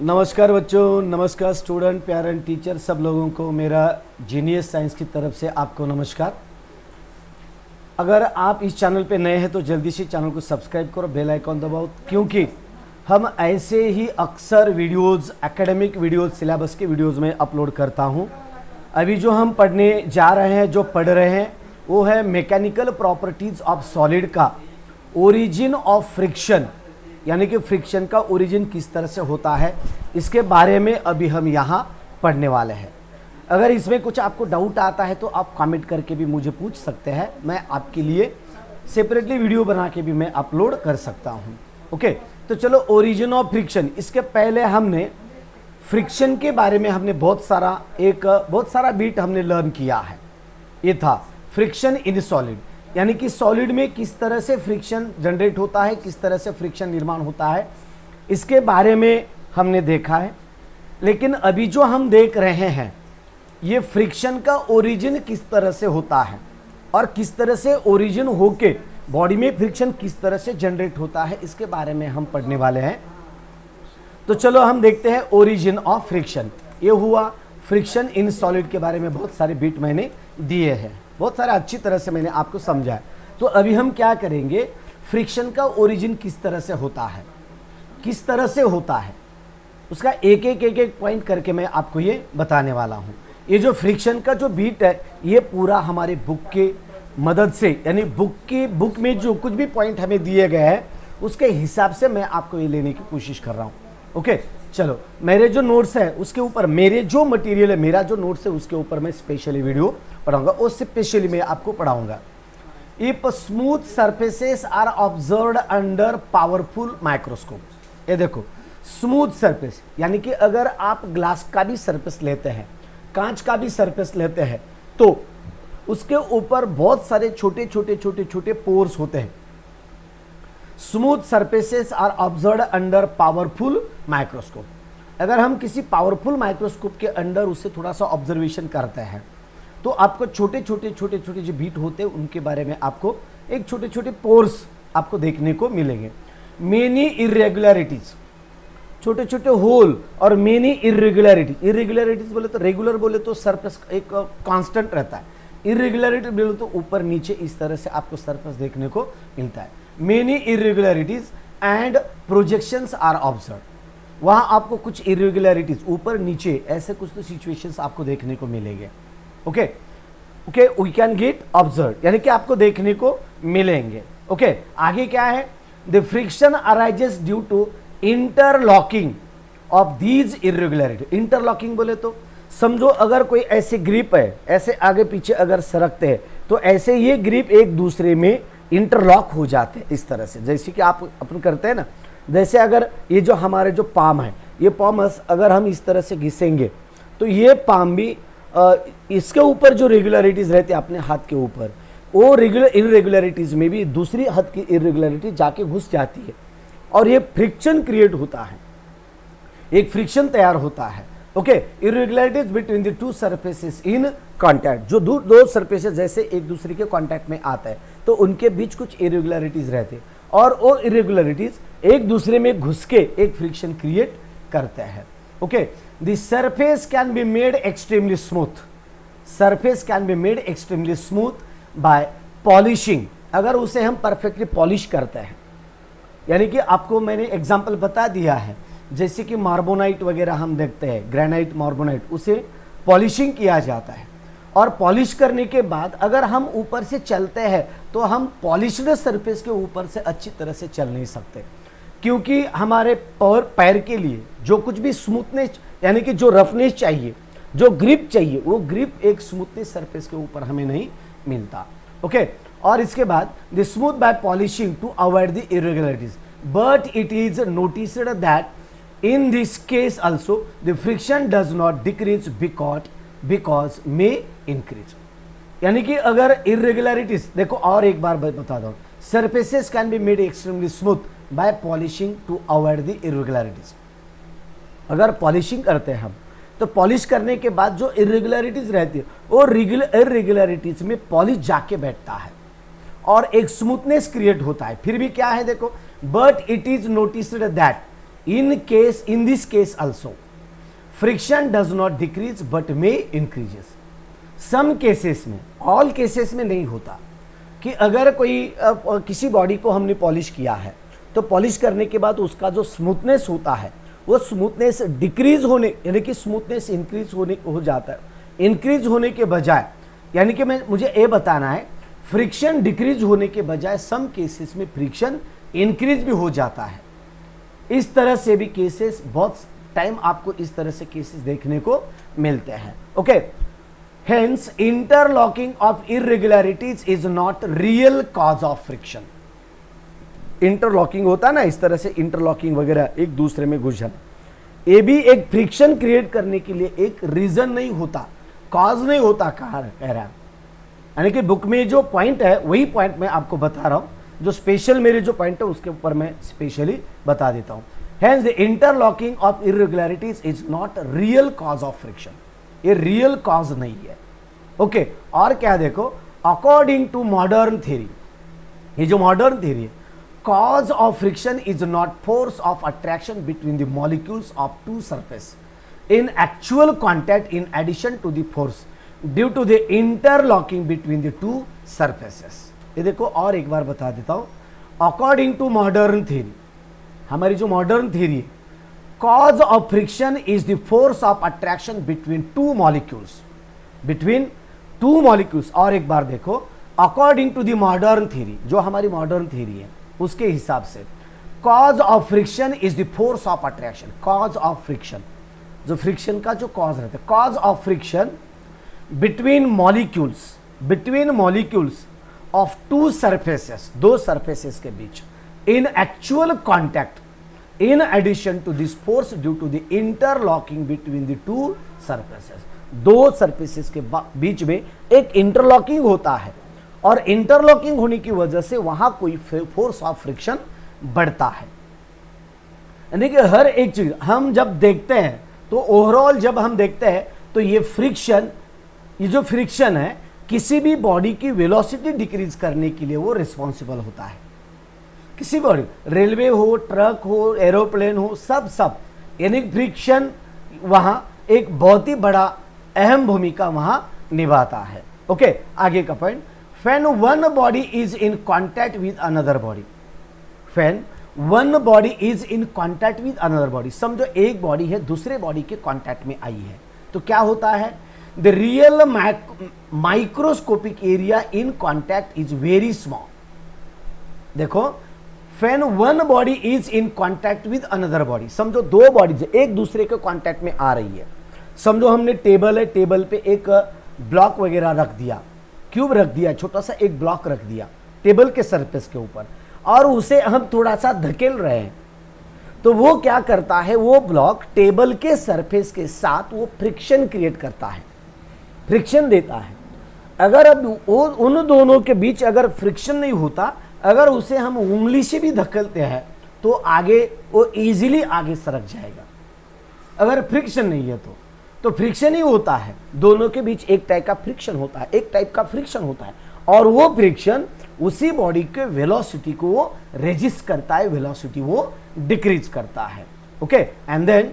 नमस्कार बच्चों, नमस्कार स्टूडेंट, पेरेंट, टीचर सब लोगों को मेरा जीनियस साइंस की तरफ से आपको नमस्कार। अगर आप इस चैनल पे नए हैं तो जल्दी से चैनल को सब्सक्राइब करो, बेल आइकॉन दबाओ, क्योंकि हम ऐसे ही अक्सर वीडियोस, एकेडमिक वीडियोस, सिलेबस के वीडियोस में अपलोड करता हूं। अभी जो हम पढ़ने जा रहे हैं, जो पढ़ रहे हैं, वो है मैकेनिकल प्रॉपर्टीज़ ऑफ सॉलिड का ओरिजिन ऑफ फ्रिक्शन, यानी कि फ्रिक्शन का ओरिजिन किस तरह से होता है, इसके बारे में अभी हम यहाँ पढ़ने वाले हैं। अगर इसमें कुछ आपको डाउट आता है तो आप कमेंट करके भी मुझे पूछ सकते हैं, मैं आपके लिए सेपरेटली वीडियो बना के भी मैं अपलोड कर सकता हूँ। ओके, तो चलो ओरिजिन ऑफ फ्रिक्शन। इसके पहले हमने फ्रिक्शन के बारे में हमने बहुत सारा बीट हमने लर्न किया है। ये था फ्रिक्शन इन सॉलिड, यानी कि सॉलिड में किस तरह से फ्रिक्शन जनरेट होता है, किस तरह से फ्रिक्शन निर्माण होता है, इसके बारे में हमने देखा है। लेकिन अभी जो हम देख रहे हैं, ये फ्रिक्शन का ओरिजिन किस तरह से होता है और किस तरह से ओरिजिन होके बॉडी में फ्रिक्शन किस तरह से जनरेट होता है, इसके बारे में हम पढ़ने वाले हैं। तो चलो हम देखते हैं ओरिजिन ऑफ फ्रिक्शन। ये हुआ फ्रिक्शन इन सॉलिड के बारे में बहुत सारे बीट मैंने दिए हैं, बहुत सारा अच्छी तरह से मैंने आपको समझाया। तो अभी हम क्या करेंगे, फ्रिक्शन का ओरिजिन किस तरह से होता है, किस तरह से होता है, उसका एक एक पॉइंट करके मैं आपको ये बताने वाला हूँ। ये जो फ्रिक्शन का जो बीट है, ये पूरा हमारे बुक के मदद से, यानी बुक में जो कुछ भी पॉइंट हमें दिए गए हैं उसके हिसाब से मैं आपको ये लेने की कोशिश कर रहा हूँ। ओके, चलो मेरे जो नोट्स है उसके ऊपर, मेरे जो मटेरियल है, मेरा जो नोट्स है उसके ऊपर मैं स्पेशली वीडियो पढ़ाऊंगा, उससे स्पेशली मैं आपको पढ़ाऊंगा। If smooth surfaces are observed under powerful microscope. ये देखो, स्मूथ सरफेस यानी कि अगर आप ग्लास का भी सरफेस लेते हैं, कांच का भी सरफेस लेते हैं, तो उसके ऊपर बहुत सारे छोटे छोटे पोर्स होते हैं। Smooth surfaces are observed under powerful microscope. अगर हम किसी पावरफुल माइक्रोस्कोप के अंडर उससे थोड़ा सा ऑब्जर्वेशन करते हैं तो आपको छोटे छोटे जो बीट होते हैं उनके बारे में आपको एक छोटे पोर्स आपको देखने को मिलेंगे। मेनी इरेगुलरिटीज, छोटे होल और मेनी इरेगुलरिटीज बोले तो, रेगुलर बोले तो सरफेस एक कांस्टेंट रहता है, इरेगुलरिटी बोले तो ऊपर नीचे इस तरह से आपको सरफेस देखने को मिलता है। Many irregularities and projections are observe. वहां आपको कुछ इरेगुलरिटीज ऊपर नीचे ऐसे कुछ तो सिचुएशंस आपको देखने को मिलेंगे। Okay, we can get observe, यानी कि आपको देखने को मिलेंगे। ओके, आगे क्या है, the friction arises due to interlocking of these irregularity. Interlocking बोले तो समझो अगर कोई ऐसे ग्रिप है, ऐसे आगे पीछे अगर सरकते हैं तो ऐसे ये ग्रिप एक दूसरे में इंटरलॉक हो जाते हैं इस तरह से, जैसे कि आप अपन करते हैं ना। जैसे अगर ये जो हमारे जो पाम है, ये पाम अगर हम इस तरह से घिसेंगे तो ये पाम भी इसके ऊपर जो रेगुलरिटीज रहती है अपने हाथ के ऊपर, वो इरेगुलरिटीज में भी दूसरी हाथ की इरेगुलरिटी जाके घुस जाती है और ये फ्रिक्शन क्रिएट होता है, एक फ्रिक्शन तैयार होता है। Okay, irregularities between the two surfaces in contact. जो दो सरफेसेस जैसे एक दूसरे के कॉन्टैक्ट में आता है तो उनके बीच कुछ इरेगुलरिटीज रहते हैं और वो इरेगुलरिटीज एक दूसरे में घुस के एक फ्रिक्शन क्रिएट करते हैं। Okay, the surface can be made extremely smooth. Surface can be made extremely smooth by polishing. अगर उसे हम परफेक्टली पॉलिश करते हैं, यानी कि आपको मैंने एग्जांपल बता दिया है, जैसे कि मार्बोनाइट वगैरह हम देखते हैं, ग्रेनाइट, मार्बोनाइट, उसे पॉलिशिंग किया जाता है और पॉलिश करने के बाद अगर हम ऊपर से चलते हैं तो हम पॉलिश्ड सरफेस के ऊपर से अच्छी तरह से चल नहीं सकते, क्योंकि हमारे पैर के लिए जो कुछ भी स्मूथनेस, यानी कि जो रफनेस चाहिए, जो ग्रिप चाहिए, वो ग्रिप एक स्मूथनेस सरफेस के ऊपर हमें नहीं मिलता। ओके, और इसके बाद the smooth by polishing to avoid the irregularities, but it is noticed that in this case also the friction does not decrease because may increase। यानी कि अगर irregularities, देखो और एक बार बता दो, surfaces can be made extremely smooth by polishing to avoid the irregularities। अगर polishing करते हैं हम तो पॉलिश करने के बाद जो इरेगुलरिटीज रहती है वो इरेगुलरिटीज में पॉलिश जाके बैठता है और एक स्मूथनेस क्रिएट होता है। फिर भी क्या है देखो, but it is noticed that in this case also friction does not decrease but may increases. Some cases में, ऑल केसेस में नहीं होता कि अगर कोई किसी बॉडी को हमने पॉलिश किया है तो पॉलिश करने के बाद उसका जो स्मूथनेस होता है वो स्मूथनेस डिक्रीज होने यानी कि स्मूथनेस इंक्रीज होने हो जाता है, इंक्रीज होने के बजाय, यानी कि मुझे ये बताना है फ्रिक्शन डिक्रीज होने के बजाय सम केसेस में फ्रिक्शन इंक्रीज भी हो जाता है। इस तरह से भी केसेस बहुत टाइम आपको इस तरह से केसेस देखने को मिलते हैं। Okay, hence interlocking of irregularities is not real cause of friction. Interlocking होता है ना, इस तरह से इंटरलॉकिंग वगैरह एक दूसरे में घुस जाना, ये भी एक फ्रिक्शन क्रिएट करने के लिए एक रीजन नहीं होता, कॉज नहीं होता कह रहा है। यानी कि बुक में जो पॉइंट है वही पॉइंट मैं आपको बता रहा हूं, जो स्पेशल मेरे जो पॉइंट है उसके ऊपर मैं स्पेशली बता देता हूं। Hence the interlocking of irregularities is not real cause of friction, ये रियल कॉज नहीं है। ओके, और क्या देखो, अकॉर्डिंग टू मॉडर्न थ्योरी, ये जो मॉडर्न थ्योरी है, cause of friction is not force of attraction between the molecules of two surface in actual contact in addition to the force due to the interlocking between the two surfaces। ये देखो और एक बार बता देता हूं, according to modern theory, हमारी जो modern theory है, cause of friction is the force of attraction between two molecules। और एक बार देखो, according to the modern theory, जो हमारी मॉडर्न थ्योरी है उसके हिसाब से cause of friction is the force of attraction. Cause of friction, जो फ्रिक्शन का जो कॉज रहता है, cause of friction between molecules of two surfaces, दो सरफेसेस के बीच, in actual contact in addition to this force due to the interlocking between the two surfaces. दो surfaces के बीच में एक इंटरलॉकिंग होता है और इंटरलॉकिंग होने की वजह से वहां कोई फोर्स ऑफ फ्रिक्शन बढ़ता है। यानी कि हर एक चीज हम जब देखते हैं तो ओवरऑल जब हम देखते हैं तो ये जो फ्रिक्शन है किसी भी बॉडी की वेलोसिटी डिक्रीज करने के लिए वो रिस्पॉन्सिबल होता है। किसी बॉडी, रेलवे हो, ट्रक हो, एरोप्लेन हो, सब यानी फ्रिक्शन वहां एक बहुत ही बड़ा अहम भूमिका वहां निभाता है। ओके, आगे का point, when one body is in contact with another body, when one body is in contact with another body, समझो एक बॉडी है दूसरे बॉडी के कांटेक्ट में आई है तो क्या होता है, the real microscopic area in contact is very small। देखो, when one body is in contact with another body, समझो दो बॉडीज एक दूसरे के कांटेक्ट में आ रही है, समझो हमने टेबल है, टेबल पे एक ब्लॉक वगैरह रख दिया, क्यूब रख दिया, छोटा सा एक ब्लॉक रख दिया टेबल के सरफेस के ऊपर और उसे हम थोड़ा सा धकेल रहे हैं तो वो क्या करता है, वो ब्लॉक टेबल के सरफेस के साथ वो फ्रिक्शन क्रिएट करता है, फ्रिक्शन देता है। अगर अब उन दोनों के बीच अगर फ्रिक्शन नहीं होता, अगर उसे हम उंगली से भी धकेलते हैं तो आगे वो इजीली आगे सरक जाएगा। अगर फ्रिक्शन नहीं है तो फ्रिक्शन ही होता है, दोनों के बीच एक टाइप का फ्रिक्शन होता है और वो फ्रिक्शन उसी बॉडी के वेलोसिटी को वो रेजिस्ट करता है, वेलोसिटी वो डिक्रीज करता है। Okay, and then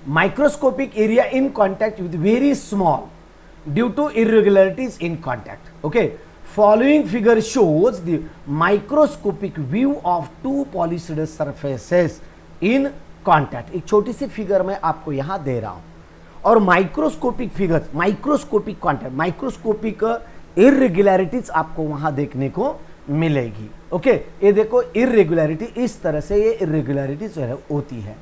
microscopic area in contact with very small due to irregularities in contact. Okay, following figure shows the microscopic view of two polished surfaces in contact. एक छोटी सी figure मैं आपको यहां दे रहा हूं और microscopic figure, microscopic contact, microscopic irregularities आपको वहां देखने को मिलेगी। ओके, ये देखो इरेगुलरिटी, इस तरह से ये इरेगुलरिटीज होती है,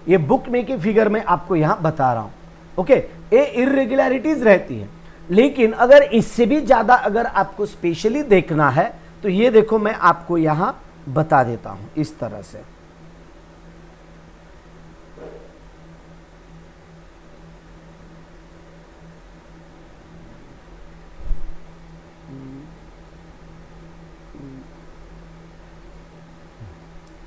ये बुक में की फिगर में आपको यहां बता रहा हूं। ओके, ये इरेगुलरिटीज रहती है, लेकिन अगर इससे भी ज्यादा अगर आपको स्पेशली देखना है तो ये देखो मैं आपको यहां बता देता हूं इस तरह से।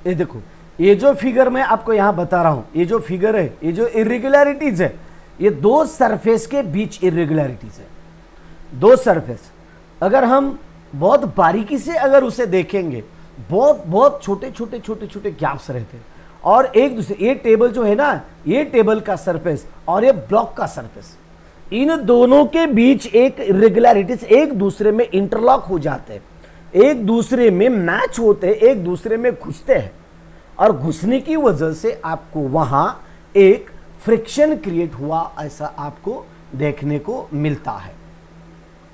ये देखो, ये जो फिगर मैं आपको यहां बता रहा हूं, ये जो फिगर है, ये जो इरेगुलरिटीज है, ये दो सरफेस के बीच इरेगुलरिटीज है। दो सरफेस अगर हम बहुत बारीकी से अगर उसे देखेंगे, बहुत छोटे छोटे गैप्स रहते हैं और एक दूसरे, ये टेबल जो है ना, ये टेबल का सरफेस और ये ब्लॉक का सरफेस, इन दोनों के बीच एक इरेगुलरिटीज एक दूसरे में इंटरलॉक हो जाते हैं, एक दूसरे में मैच होते हैं, एक दूसरे में घुसते हैं, और घुसने की वजह से आपको वहां एक फ्रिक्शन क्रिएट हुआ ऐसा आपको देखने को मिलता है।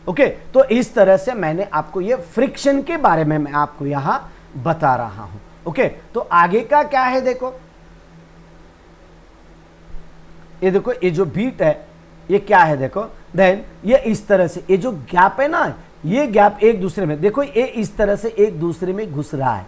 ओके, तो इस तरह से मैंने आपको ये फ्रिक्शन के बारे में मैं आपको यहां बता रहा हूं। ओके, तो आगे का क्या है, देखो ये, देखो ये जो बीट है ये क्या है, देखो देन ये इस तरह से, ये जो गैप है ना, ये गैप एक दूसरे में, देखो ये इस तरह से एक दूसरे में घुस रहा है,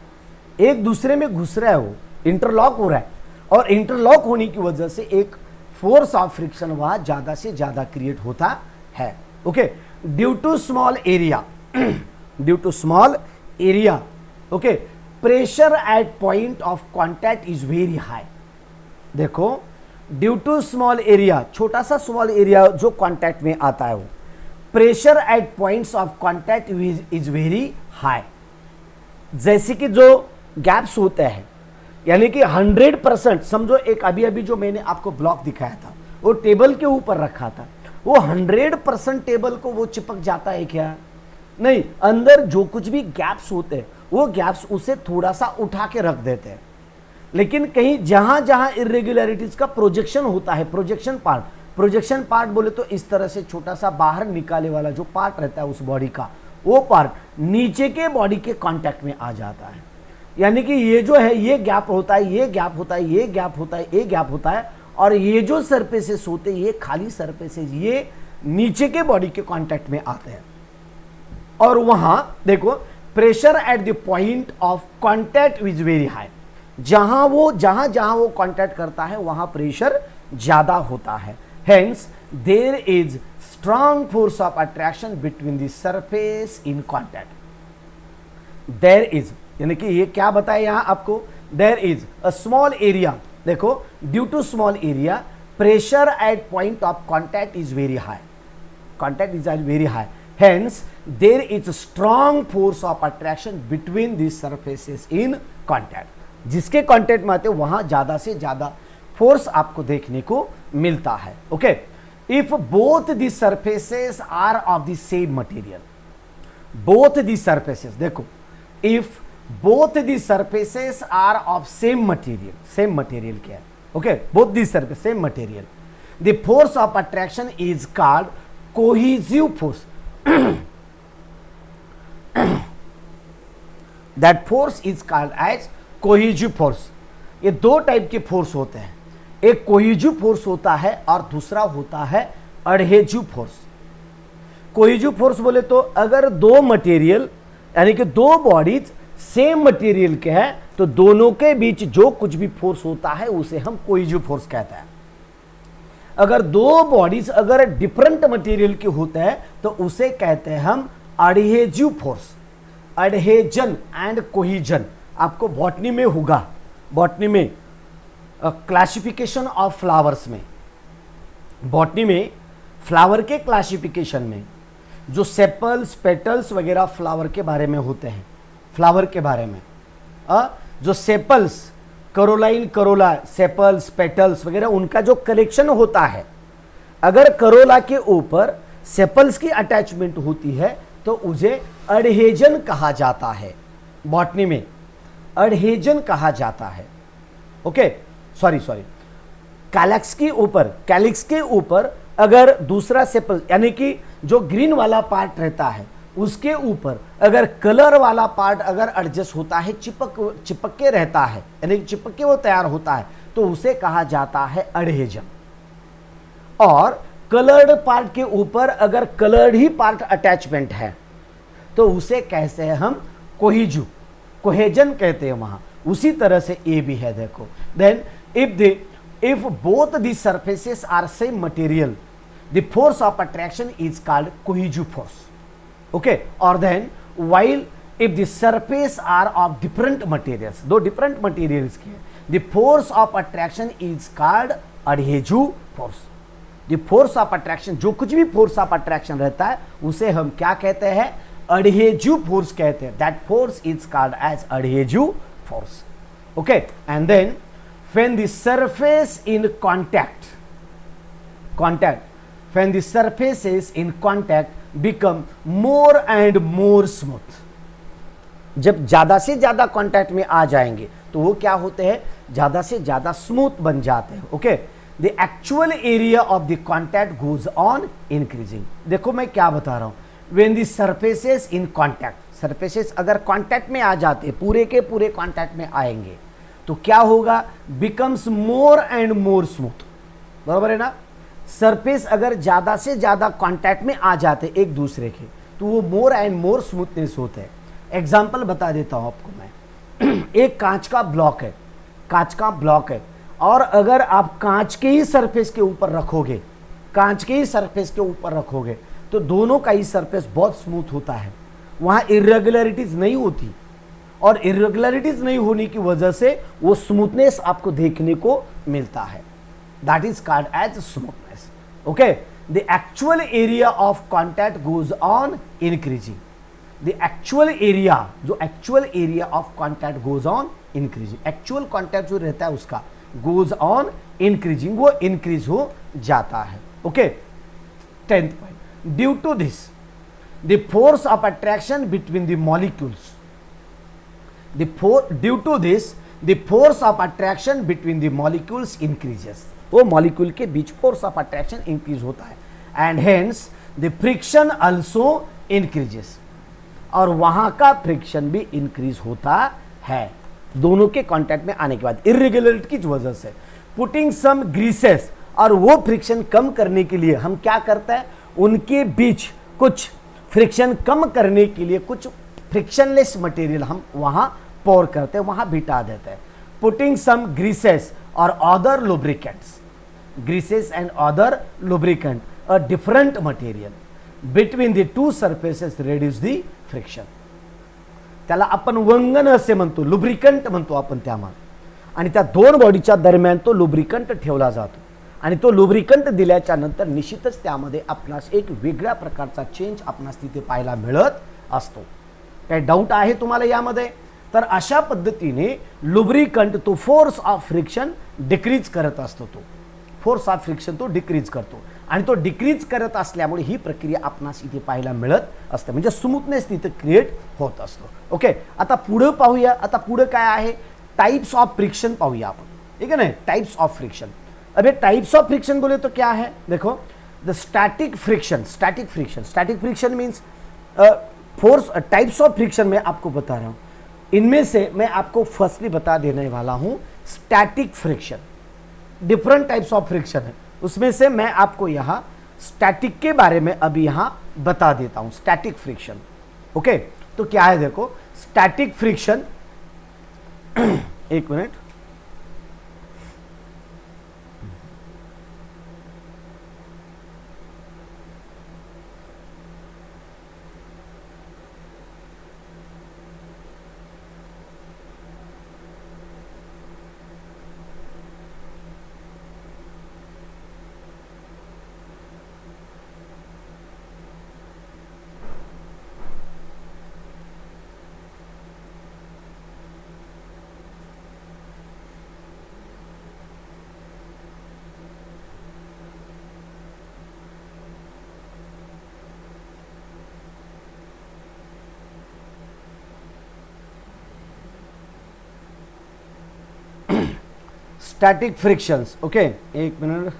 एक दूसरे में घुस रहा है, वो इंटरलॉक हो रहा है, और इंटरलॉक होने की वजह से एक फोर्स ऑफ फ्रिक्शन वहां ज्यादा से ज्यादा क्रिएट होता है। Okay, due to small area, due to small area, okay, pressure at point of contact is very high. देखो ड्यू टू स्मॉल एरिया, छोटा सा स्मॉल एरिया जो कॉन्टैक्ट में आता है, वो pressure at points of contact is very high. जैसे कि जो गैप्स होते हैं, यानी कि 100% समझो, एक अभी अभी जो मैंने आपको ब्लॉक दिखाया था वो टेबल के ऊपर रखा था, वो 100% टेबल को वो चिपक जाता है क्या? नहीं, अंदर जो कुछ भी गैप्स होते हैं वो गैप्स उसे थोड़ा सा उठा के रख देते हैं, लेकिन कहीं जहां जहां इरेगुलरिटीज का प्रोजेक्शन होता है, प्रोजेक्शन पार्ट बोले तो इस तरह से छोटा सा बाहर निकाले वाला जो पार्ट रहता है उस बॉडी का, वो पार्ट नीचे के बॉडी के कांटेक्ट में आ जाता है। यानी कि ये जो है, ये गैप होता है, ये गैप होता है, ये गैप होता है, ये गैप होता है, और ये जो सरफेसेस होते हैं, ये खाली सरफेसेस, ये नीचे के बॉडी के कांटेक्ट में आते हैं, और वहां देखो pressure at the point of contact is very high. जहां जहां वो कांटेक्ट करता है वहां प्रेशर ज्यादा होता है। Hence there is strong force of attraction between the surface in contact. There is, यानी कि ये क्या बताया यहां आपको, there is a small area, देखो due to small area pressure at point of contact is very high, contact is very high, hence there is a strong force of attraction between these surfaces in contact। जिसके contact में आते वहां ज्यादा से ज्यादा force आपको देखने को मिलता है। Okay, if both the surfaces are of the same material, both the surfaces, देखो if both the surfaces are of same material क्या है, okay, both the surface same material, the force of attraction is called cohesive force. That force is called as cohesive force। ये दो type के force होते हैं, एक cohesive force होता है और दूसरा होता है अडहेसिव फोर्स। कोहेसिव फोर्स बोले तो अगर दो मटेरियल, यानी कि दो बॉडीज सेम मटेरियल के हैं तो दोनों के बीच जो कुछ भी फोर्स होता है उसे हम कोहेसिव फोर्स कहते हैं। अगर दो बॉडीज अगर डिफरेंट मटेरियल के होते हैं तो उसे कहते हैं हम अडहेसिव फोर्स। अडहेजन एंड कोहिजन आपको बॉटनी में होगा, बॉटनी में क्लासिफिकेशन ऑफ फ्लावर्स में, बॉटनी में फ्लावर के क्लासिफिकेशन में जो सेपल्स पेटल्स वगैरह फ्लावर के बारे में होते हैं, फ्लावर के बारे में जो सेपल्स, करोलाइन, करोला, सेपल्स, पेटल्स वगैरह, उनका जो कलेक्शन होता है, अगर करोला के ऊपर सेपल्स की अटैचमेंट होती है तो उसे अडहेजन कहा जाता है, बॉटनी में अडहेजन कहा जाता है। ओके, सॉरी कैलिक्स के ऊपर अगर दूसरा सेपल, यानी कि जो ग्रीन वाला पार्ट रहता है उसके ऊपर अगर कलर वाला पार्ट अगर एडजस्ट होता है, चिपक के रहता है, यानी चिपक के वो तैयार होता है, तो उसे कहा जाता है अडहेजन। और कलर्ड पार्ट के ऊपर अगर कलर्ड ही पार्ट अटैचमेंट है तो उसे कहते हैं हम कोहेजन कहते हैं वहां। उसी तरह से ए भी है, देखो, then if both the surfaces are same material the force of attraction is called cohesive force. Okay, और then while if the surface are of different materials, दो different materials के, the force of attraction is called adhesive force। the force of attraction, जो कुछ भी force of attraction रहता है उसे हम क्या कहते हैं, adhesive force कहते हैं। that force is called as adhesive force। okay, and then when the surface in contact when the surfaces in contact become more and more smooth, जब ज्यादा से ज्यादा कांटेक्ट में आ जाएंगे तो वो क्या होते हैं, ज्यादा से ज्यादा स्मूथ बन जाते हैं। Okay, the actual area of the contact goes on increasing. देखो मैं क्या बता रहा हूं, when the surfaces in contact, surfaces अगर कांटेक्ट में आ जाते, पूरे के पूरे कांटेक्ट में आएंगे तो क्या होगा, becomes more and more smooth, बराबर है ना। सरफेस अगर ज्यादा से ज्यादा कांटेक्ट में आ जाते एक दूसरे के तो वो मोर एंड मोर स्मूथनेस होते हैं। एग्जाम्पल बता देता हूं आपको मैं एक कांच का ब्लॉक है और अगर आप कांच के ही सरफेस के ऊपर रखोगे तो दोनों का ही सरफेस बहुत स्मूथ होता है, वहां इरेगुलरिटीज नहीं होती, और इरेगुलरिटीज नहीं होने की वजह से वो स्मूथनेस आपको देखने को मिलता है। That is called as smoothness. Okay, the actual area of contact goes on increasing. The actual area of contact goes on increasing. Actual contact जो रहता है उसका गोज ऑन इंक्रीजिंग, वो इंक्रीज हो जाता है। Okay, 10th point, due to this the force of attraction between the molecules, due to this the force of attraction between the molecules increases. वो molecule के बीच फोर्स ऑफ अट्रैक्शन इंक्रीज होता है, and hence the friction also increases, और वहां का friction भी increase होता है दोनों के कांटेक्ट में आने के बाद इरेगुलरिटी की वजह से। पुटिंग सम ग्रीसेस, और वो फ्रिक्शन कम करने के लिए हम क्या करते हैं, उनके बीच कुछ फ्रिक्शन कम करने के लिए कुछ फ्रिक्शनलेस मटेरियल हम वहां पोर करते हैं, वहां बिठा देते हैं। पुटिंग सम ग्रीसेस और other lubricants, greases and other lubricant a different material between the two surfaces reduce the friction. त्याला आपण वंगण असे म्हणतो, लुब्रिकंट म्हणतो आपण त्याला, आणि त्या दोन बॉडीच्या दरम्यान तो लुब्रिकंट ठेवला जातो, आणि तो लुब्रिकंट दिल्याच्या नंतर निश्चितच त्यामध्ये आपणास एक वेगळ्या प्रकारचा चेंज आपणास तिथे पाहायला मिळत असतो। काय डाऊट आहे तुम्हाला यामध्ये? तर अशा पद्धतीने लुब्रिकंट तो फोर्स ऑफ फ्रिक्शन डिक्रीज करत असतो, तो फोर्स ऑफ फ्रिक्शन तो डिक्रीज करतो, आणि तो डिक्रीज करत असल्यामुळे ही प्रक्रिया आपणास इथे पाहायला मिळत असते, म्हणजे स्मूथनेस तिथे क्रिएट होत असतो। ओके, आता पुढे पाहूया, आता पुढे काय आहे, टाइप्स ऑफ फ्रिक्शन पाहूया आपण, ठीक है ना। टाइप्स ऑफ फ्रिक्शन, अब ये टाइप्स ऑफ फ्रिक्शन बोले तो क्या है, देखो the static friction means force. Types of friction मैं आपको बता रहा हूं, इनमें से मैं आपको फर्स्टली बता देने वाला हूं static friction. Different types of friction है, उसमें से मैं आपको यहां स्टैटिक के बारे में अभी यहां बता देता हूं। स्टैटिक फ्रिक्शन, ओके, तो क्या है देखो स्टैटिक फ्रिक्शन एक मिनट, स्टैटिक फ्रिक्शंस। ओके, एक मिनट,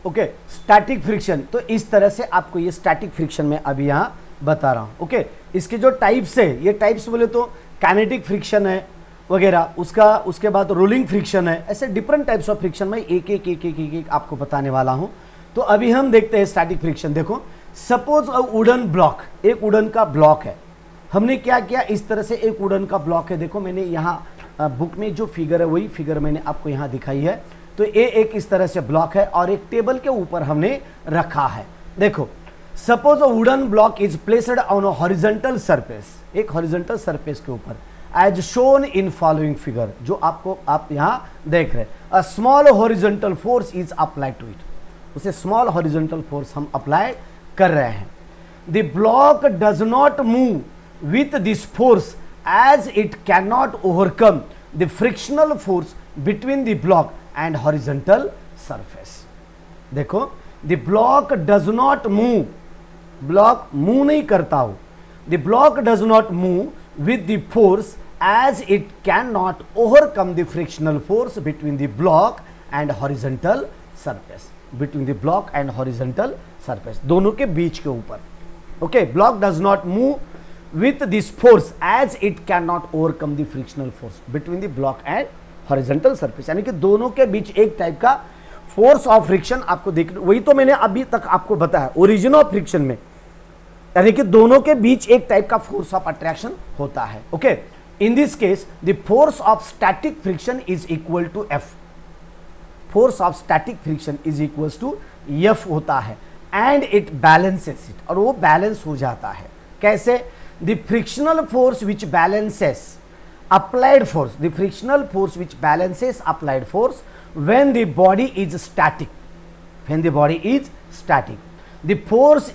ओके, स्टैटिक फ्रिक्शन। तो इस तरह से आपको ये स्टैटिक फ्रिक्शन में अभी यहाँ बता रहा हूँ। ओके, इसके जो टाइप्स है, ये टाइप्स बोले तो काइनेटिक फ्रिक्शन है, वगैरह, उसके बाद रोलिंग फ्रिक्शन है। ऐसे डिफरेंट टाइप्स ऑफ फ्रिक्शन में एक आपको बताने वाला हूं। तो अभी हम देखते हैं स्टैटिक फ्रिक्शन। देखो, सपोज अ वुडन ब्लॉक, एक वुडन का ब्लॉक है। हमने क्या किया, इस तरह से एक वुडन का ब्लॉक है। देखो मैंने यहाँ बुक में जो फिगर है वही फिगर मैंने आपको यहाँ दिखाई है। तो ये एक इस तरह से ब्लॉक है और एक टेबल के ऊपर हमने रखा है। देखो, suppose a wooden block is placed on a horizontal surface, एक हॉरिजॉन्टल सरफेस के ऊपर, as shown in following figure, जो आप यहाँ देख रहे हैं। A small horizontal force is applied to it, उसे स्मॉल हॉरिजॉन्टल फोर्स हम अप्लाई कर रहे हैं। The block does not move with this force as it can not overcome the frictional force between the block and horizontal surface. देखो, the block does not move, block move नहीं करता हो। The block does not move with the force as it cannot overcome the frictional force between the block and horizontal surface, between the block and horizontal surface, दोनों के बीच के ऊपर। okay, block does not move with this force as it cannot overcome the frictional force between the block and horizontal surface, यानी कि दोनों के बीच एक type का फोर्स ऑफ फ्रिक्शन आपको देखना। वही तो मैंने अभी तक आपको बताया ओरिजिन ऑफ फ्रिक्शन में, यानी कि दोनों के बीच एक टाइप का फोर्स ऑफ अट्रैक्शन होता है। Okay, in this case the force of static friction is equal to F, force of static friction is equals to F होता है, and it balances it, और वो बैलेंस हो जाता है। कैसे? the frictional force which balances applied force, the frictional force which balances applied force when the body is static, when the body is static, the force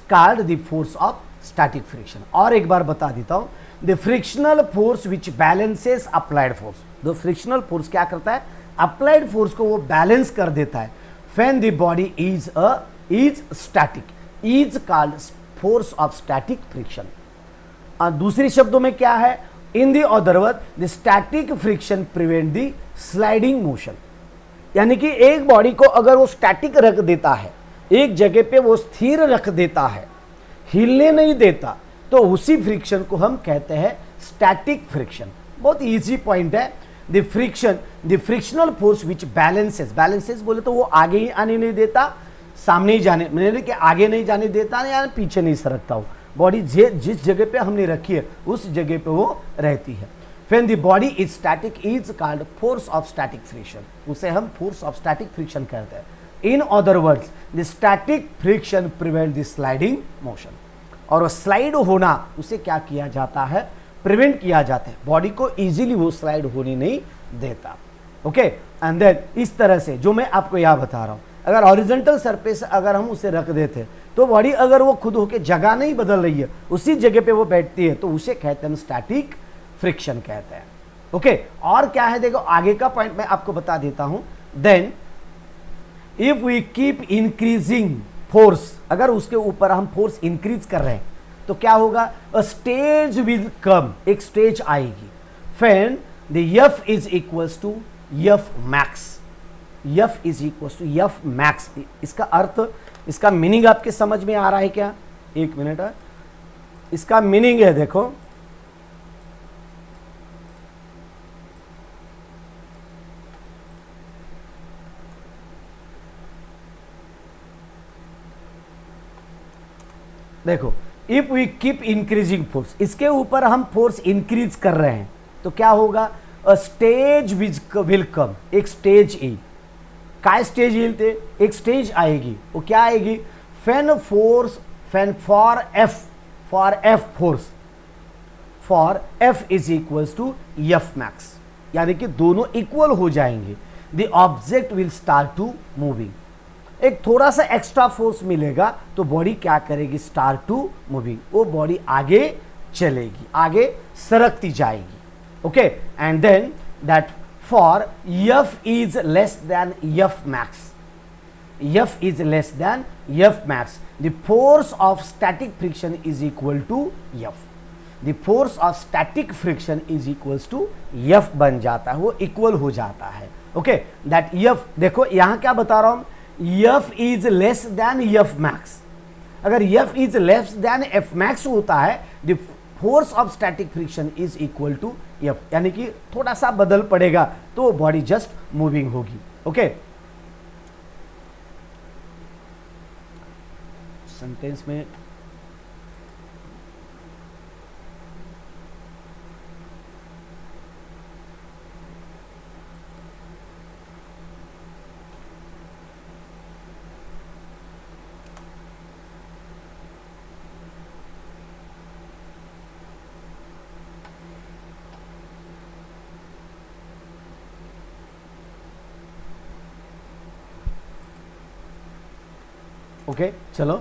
called the force of static friction। और एक बार बता देता हूं, the frictional force which balances applied force, the frictional force क्या करता है, applied force को वो बैलेंस कर देता है। when the body is static is called force of static friction। और दूसरी शब्दों में क्या है, in the other word the static friction prevent the sliding motion, यानी कि एक बॉडी को अगर वो स्टैटिक रख देता है, एक जगह पे वो स्थिर रख देता है, हिलने नहीं देता, तो उसी फ्रिक्शन को हम कहते हैं स्टैटिक फ्रिक्शन। बहुत इजी पॉइंट है। The friction, the frictional force which balances, balances बोले तो वो आगे ही आने नहीं देता, सामने ही जाने, मैंने कि आगे नहीं जाने देता या पीछे नहीं सरकता हो। बॉडी जिस जगह पे हमने रखी है उस जगह पे वो रहती है। When the body is static is called force of static friction, उसे हम force of static friction कहते हैं। In other words, the static friction prevent the sliding motion, और स्लाइड होना उसे क्या किया जाता है, प्रिवेंट किया जाता है। बॉडी को इजीली वो स्लाइड होने नहीं देता। ओके, एंड देन इस तरह से जो मैं आपको यहाँ बता रहा हूँ, अगर हॉरिजॉन्टल सरफेस अगर हम उसे रख देते तो बॉडी अगर वो खुद होके जगह नहीं बदल रही है, उसी जगह पे वो बैठती है, तो उसे कहते हैं स्टैटिक फ्रिक्शन कहते हैं। ओके, और क्या है देखो, आगे का पॉइंट मैं आपको बता देता हूं। Then if we keep increasing force, अगर उसके ऊपर हम फोर्स इंक्रीज कर रहे हैं तो क्या होगा, अ स्टेज विल कम, एक स्टेज आएगी, when the F is equals to F max, F is equals to F max. इसका अर्थ, इसका मीनिंग आपके समझ में आ रहा है क्या? एक मिनट है, इसका मीनिंग है, देखो देखो, if we keep increasing force, इसके ऊपर हम फोर्स इंक्रीज कर रहे हैं तो क्या होगा, अ स्टेज विल कम, एक स्टेज ए, काय स्टेज येईल ते, एक स्टेज आएगी, वो क्या आएगी, fan force, fan for F force, for F is equals to F max, यानी कि दोनों इक्वल हो जाएंगे। The object will start to moving, एक थोड़ा सा एक्स्ट्रा फोर्स मिलेगा तो बॉडी क्या करेगी, स्टार्ट टू मूविंग, वो बॉडी आगे चलेगी, आगे सरकती जाएगी। Okay, and then that for F is less than F max, F is less than F max, the force of static friction is equal to F, the force of static friction is equals to F बन जाता है, वो equal हो जाता है। Okay, that F, देखो यहां क्या बता रहा हूं, F is less than F max, अगर F is less than F max होता है, the force of static friction is equal to F, यानी कि थोड़ा सा बदल पड़ेगा तो बॉडी जस्ट मूविंग होगी। ओके, सेंटेंस में ओके चलो,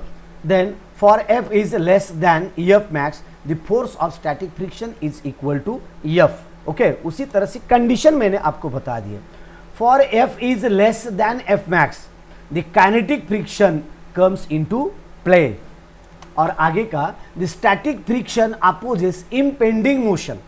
then for F is less than F max the force of static friction is equal to F. Okay, उसी तरह से कंडीशन मैंने आपको बता दी है। For F is less than F max the kinetic friction comes into play. और आगे का the static friction opposes impending motion,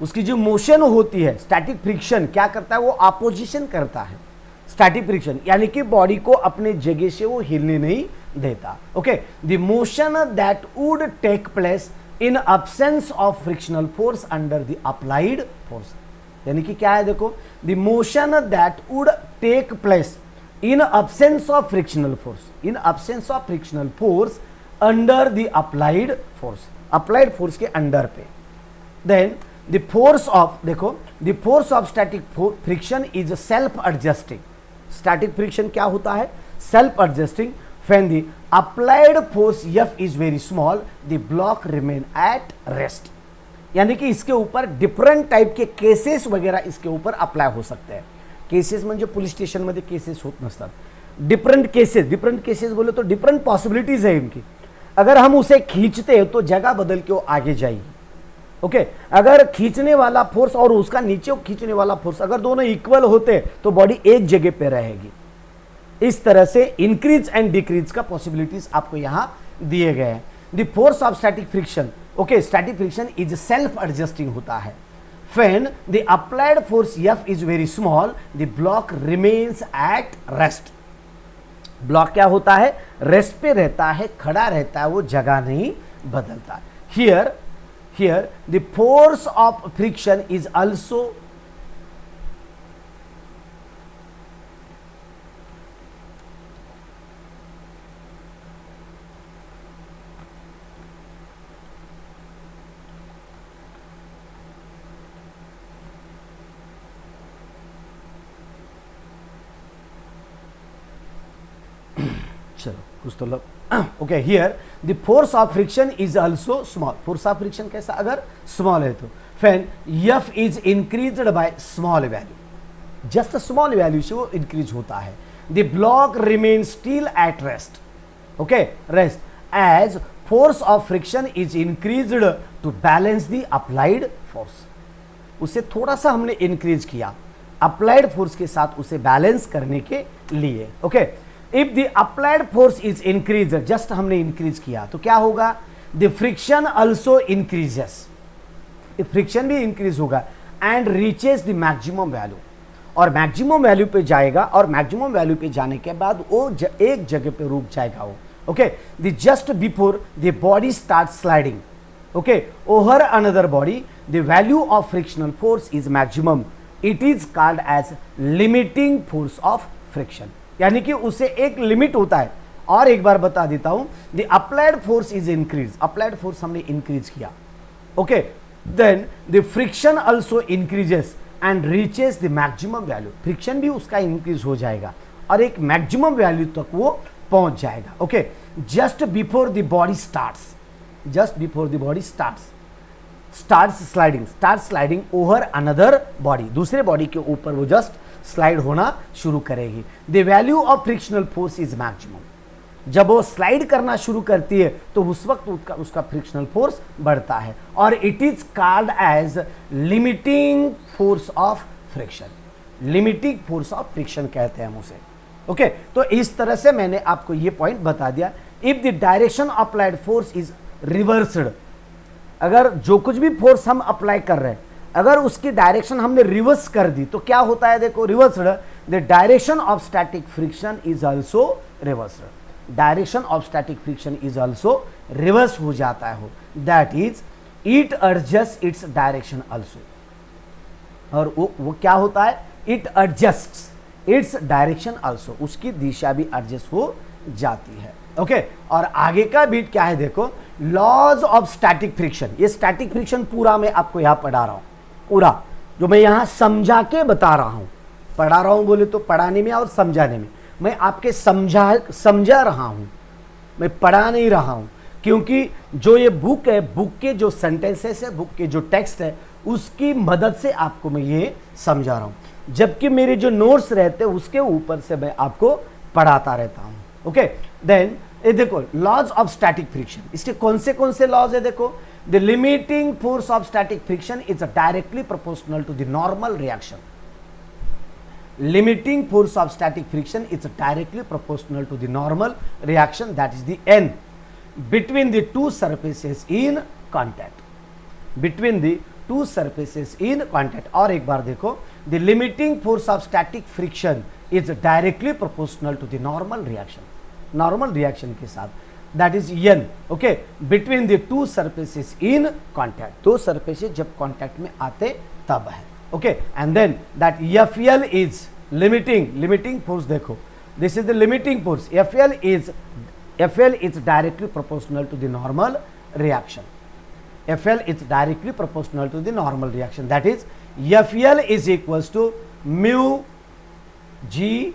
उसकी जो मोशन होती है स्टैटिक फ्रिक्शन क्या करता है, वो अपोजिशन करता है स्टैटिक फ्रिक्शन, यानी कि बॉडी को अपने जगह से वो हिलने नहीं देता। Okay, the motion that would take place in absence of frictional force under the applied force, यानी कि क्या है देखो, the motion that would take place in absence of frictional force, in absence of frictional force under the applied force, applied force के under पे। Then the force of, देखो the force of static friction is self adjusting. Static friction क्या होता है, self adjusting. When the applied force F is very small the block remain at rest, यानी कि इसके ऊपर डिफरेंट टाइप के cases वगैरह इसके ऊपर अप्लाई हो सकते हैं। केसेस म्हणजे पोलीस स्टेशन मध्ये केसेस होत नसतात, डिफरेंट केसेस बोले तो डिफरेंट पॉसिबिलिटीज है इनकी। अगर हम उसे खींचते तो जगह बदल के वो आगे जाएगी। ओके, अगर खींचने वाला फोर्स और उसका नीचे खींचने वाला फोर्स अगर दोनों इक्वल होते तो बॉडी एक जगह पे रहेगी। इस तरह से इंक्रीज एंड डिक्रीज का पॉसिबिलिटीज आपको यहां दिए गए हैं। The force of static friction, okay, static friction is self adjusting होता है। When the applied force F is very small the block remains at rest. Block क्या होता है, रेस्ट पे रहता है, खड़ा रहता है, वो जगह नहीं बदलता। Here the force of friction is also चलो कुछ तो लोग okay, here the force of friction is also small. Force of friction कैसा, अगर स्मॉल है तो when F is increased by small value, just small value से वो इंक्रीज होता है। The block remain still at rest, okay, rest as force of friction is increased to balance the applied force. उसे थोड़ा सा हमने इंक्रीज किया applied force के साथ उसे बैलेंस करने के लिए। Okay, if the applied force is increase, just हमने इंक्रीज किया तो क्या होगा, the friction also increases, friction भी इंक्रीज होगा and reaches the maximum value, और मैक्सिमम वैल्यू पे जाएगा, और मैक्सिमम वैल्यू पे जाने के बाद वो एक जगह पे रुक जाएगा वो। Okay, the just before the body start sliding, okay, over another body the value of frictional force is maximum, it is called as limiting force of friction, यानी कि उसे एक लिमिट होता है। और एक बार बता देता हूं, the applied force is increase, applied force हमने इंक्रीज किया। Okay, then the friction also increases and reaches the maximum value, friction भी उसका इंक्रीज हो जाएगा और एक मैक्सिमम वैल्यू तक वो पहुंच जाएगा। Okay, just before the body starts, just before the body starts sliding over another body, दूसरे बॉडी के ऊपर वो जस्ट स्लाइड होना शुरू करेगी। The value of frictional force is maximum, जब वो स्लाइड करना शुरू करती है तो उस वक्त उसका फ्रिक्शनल फोर्स बढ़ता है, और it is called as limiting force of friction, limiting force of friction कहते हैं हम उसे। ओके, तो इस तरह से मैंने आपको ये पॉइंट बता दिया। If the direction applied force is reversed, अगर जो कुछ भी फोर्स हम अप्लाई कर रहे हैं अगर उसकी डायरेक्शन हमने रिवर्स कर दी तो क्या होता है, देखो reversed, the direction of static friction is also reversed, direction of static friction is also reverse हो जाता है, that is it adjust its direction also, और वो क्या होता है, इट एडजस्ट्स इट्स डायरेक्शन आल्सो, उसकी दिशा भी एडजस्ट हो जाती है। ओके और आगे का बीट क्या है देखो, लॉज ऑफ स्टैटिक फ्रिक्शन। ये स्टैटिक फ्रिक्शन पूरा मैं आपको यहां पढ़ा रहा हूं, पूरा जो मैं यहां समझा के बता रहा हूं, पढ़ा रहा हूं बोले तो पढ़ाने में और समझाने में, मैं आपके समझा रहा हूं, मैं पढ़ा नहीं रहा हूं, क्योंकि जो ये बुक है, बुक के जो सेंटेंसेस है, बुक के जो टेक्स्ट है, उसकी मदद से आपको मैं ये समझा रहा हूं, जबकि मेरे जो नोट्स रहते हैं उसके ऊपर से मैं आपको पढ़ाता रहता हूं। ओके देन ये देखो लॉज ऑफ स्टैटिक फ्रिक्शन, इसके कौन से लॉज है देखो, the limiting force of static friction is directly proportional to the normal reaction. Limiting force of static friction is directly proportional to the normal reaction, that is the N, between the two surfaces in contact, between the two surfaces in contact। और एक बार देखो, the limiting force of static friction is directly proportional to the normal reaction, normal reaction के साथ, that is N, okay, between the two surfaces in contact, दो surfaces जब contact में आते तब है। okay and then that FL is limiting force, देखो this is the limiting force, FL is directly proportional to the normal reaction, FL is directly proportional to the normal reaction, that is FL is equals to mu g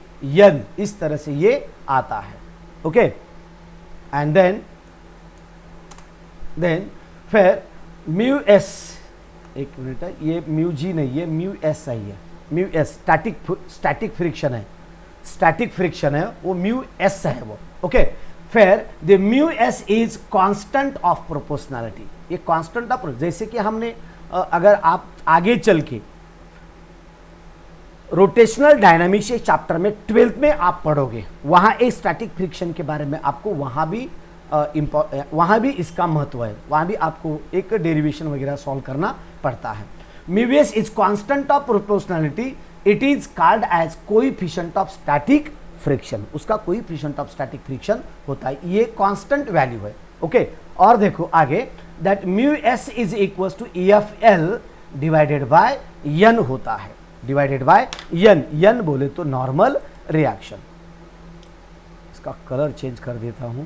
n, इस तरह से ये आता है। okay and then फिर mu s, एक minute है, ये म्यू जी नहीं है, म्यू एस है, ये म्यू एस स्टैटिक फ्रिक्शन है, स्टैटिक फ्रिक्शन है वो म्यू एस है वो। ओके फिर the mu S is constant of proportionality, ये कांस्टेंट ऑफ, जैसे कि हमने अगर आप आगे चल के रोटेशनल डायनामिक्स चैप्टर में 12th में आप पढ़ोगे, वहां एक स्टैटिक फ्रिक्शन के बारे में आपको वहां भी इसका महत्व है, वहां भी आपको एक डेरिवेशन वगैरह सॉल्व करना पड़ता है। Mu S is constant of proportionality, it is called as coefficient of static friction, उसका कोएफिशिएंट ऑफ स्टैटिक फ्रिक्शन होता है, ये कांस्टेंट वैल्यू है। ओके और देखो आगे, that mu S is equal to F L divided by N होता है, डिवाइडेड बाय एन बोले तो नॉर्मल रिएक्शन। इसका कलर चेंज कर देता हूं,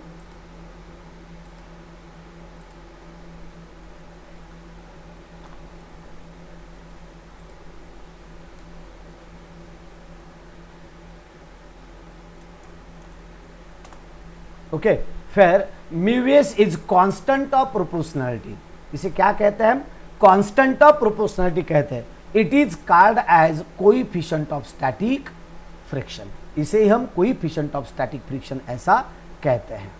ओके फिर mu S is constant of proportionality, इसे क्या कहते हैं हम, कांस्टेंट ऑफ प्रोपोर्शनैलिटी कहते हैं। It is called as coefficient of static friction, इसे हम कोएफिशिएंट ऑफ स्टैटिक फ्रिक्शन ऐसा कहते हैं।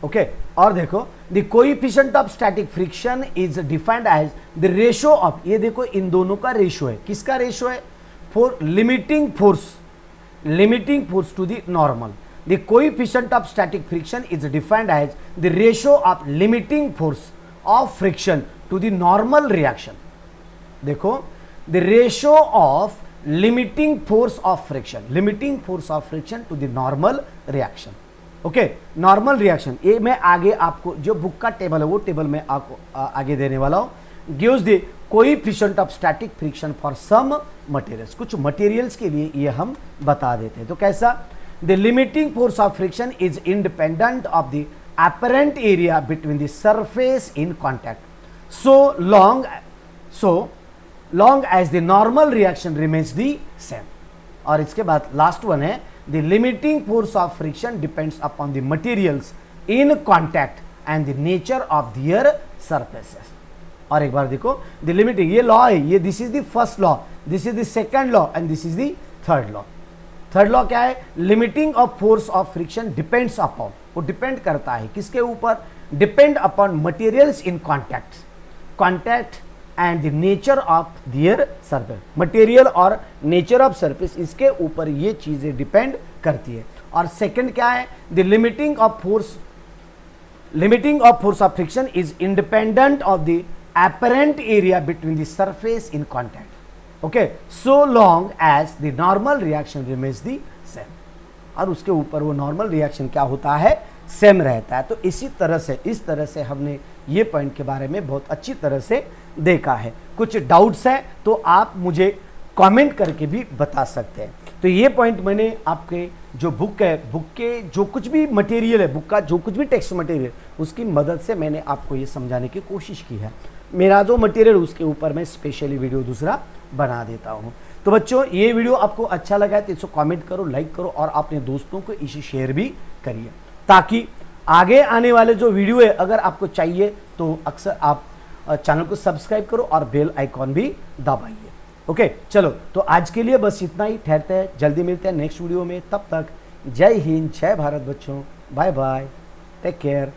ओके और देखो the coefficient of static friction is defined as the ratio of, ये देखो इन दोनों का रेशियो है, किसका रेशियो है, for limiting force to the normal. The coefficient of static friction is defined as the ratio of limiting force of friction to the normal reaction. देखो the ratio of limiting force of friction to the normal reaction. Okay normal reaction, ये मैं आगे आपको जो book का table है वो table में आपको आगे देने वाला हूं। Gives the coefficient of static friction for some materials, कुछ मटेरियल्स के लिए ये हम बता देते हैं। तो कैसा, the limiting force of friction is independent of the apparent area between the surface in contact so long as the normal reaction remains the same. और इसके बाद लास्ट वन है, the limiting force of friction depends upon the materials in contact and the nature of their surfaces। और एक बार देखो the limiting, ये law है, ये this is the first law, this is the second law and this is the third law। Third law क्या है, limiting of force of friction depends upon, वो डिपेंड करता है किसके ऊपर, depend upon materials in contact and the nature of their surface, material और nature of surface, इसके ऊपर ये चीजें डिपेंड करती है। और सेकंड क्या है, the limiting of force of friction is independent of the apparent area between the surface in contact, okay, so long as the normal reaction remains the same। और उसके ऊपर वो नॉर्मल रिएक्शन क्या होता है, सेम रहता है। तो इस तरह से हमने ये पॉइंट के बारे में बहुत अच्छी तरह से देखा है। कुछ डाउट्स हैं तो आप मुझे कमेंट करके भी बता सकते हैं। तो ये पॉइंट मैंने आपके जो बुक है, बुक के जो कुछ भी मटेरियल है, बुक का जो कुछ भी टेक्स्ट मटेरियल, उसकी मदद से मैंने आपको ये समझाने की कोशिश की है। मेरा जो मटेरियल उसके ऊपर मैं स्पेशली वीडियो दूसरा बना देता हूँ। तो बच्चों, ये वीडियो आपको अच्छा लगा है तो इसको कमेंट करो, लाइक करो और अपने दोस्तों को इसे शेयर भी करिए, ताकि आगे आने वाले जो वीडियो है अगर आपको चाहिए तो अक्सर आप चैनल को सब्सक्राइब करो और बेल आइकॉन भी दबाइए। ओके, चलो तो आज के लिए बस इतना ही। ठहरते हैं, जल्दी मिलते हैं नेक्स्ट वीडियो में। तब तक जय हिंद, जय भारत बच्चों। Bye bye, take care.